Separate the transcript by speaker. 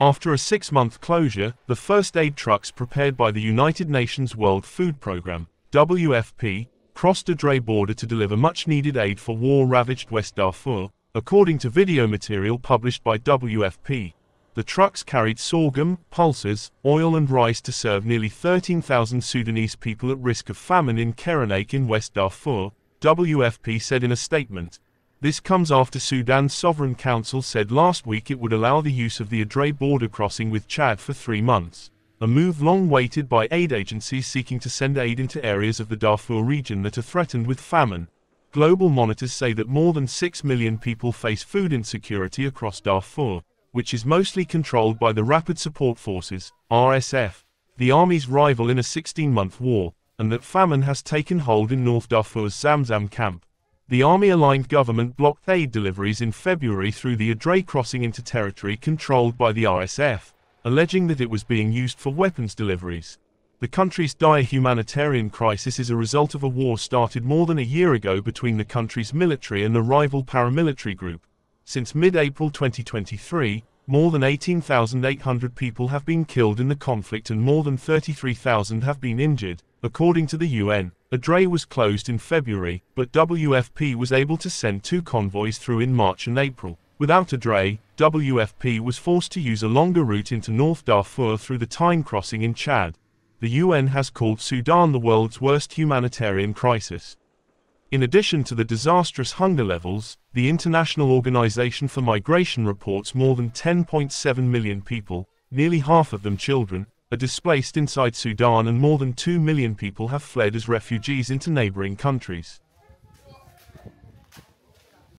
Speaker 1: After a 6-month closure, the first aid trucks prepared by the United Nations World Food Programme, WFP, crossed the Dray border to deliver much-needed aid for war-ravaged West Darfur, according to video material published by WFP. The trucks carried sorghum, pulses, oil and rice to serve nearly 13,000 Sudanese people at risk of famine in Kerenak in West Darfur, WFP said in a statement. This comes after Sudan's Sovereign Council said last week it would allow the use of the Dray border crossing with Chad for 3 months, a move long awaited by aid agencies seeking to send aid into areas of the Darfur region that are threatened with famine. Global monitors say that more than 6 million people face food insecurity across Darfur, which is mostly controlled by the Rapid Support Forces, RSF, the army's rival in a 16-month war, and that famine has taken hold in North Darfur's Zamzam camp. The army-aligned government blocked aid deliveries in February through the Dray crossing into territory controlled by the RSF, alleging that it was being used for weapons deliveries. The country's dire humanitarian crisis is a result of a war started more than a year ago between the country's military and the rival paramilitary group. Since mid-April 2023, more than 18,800 people have been killed in the conflict and more than 33,000 have been injured, according to the UN. Dray was closed in February, but WFP was able to send 2 convoys through in March and April. Without Dray, WFP was forced to use a longer route into North Darfur through the Tyne crossing in Chad. The UN has called Sudan the world's worst humanitarian crisis. In addition to the disastrous hunger levels, the International Organization for Migration reports more than 10.7 million people, nearly half of them children, are displaced inside Sudan and more than 2 million people have fled as refugees into neighboring countries.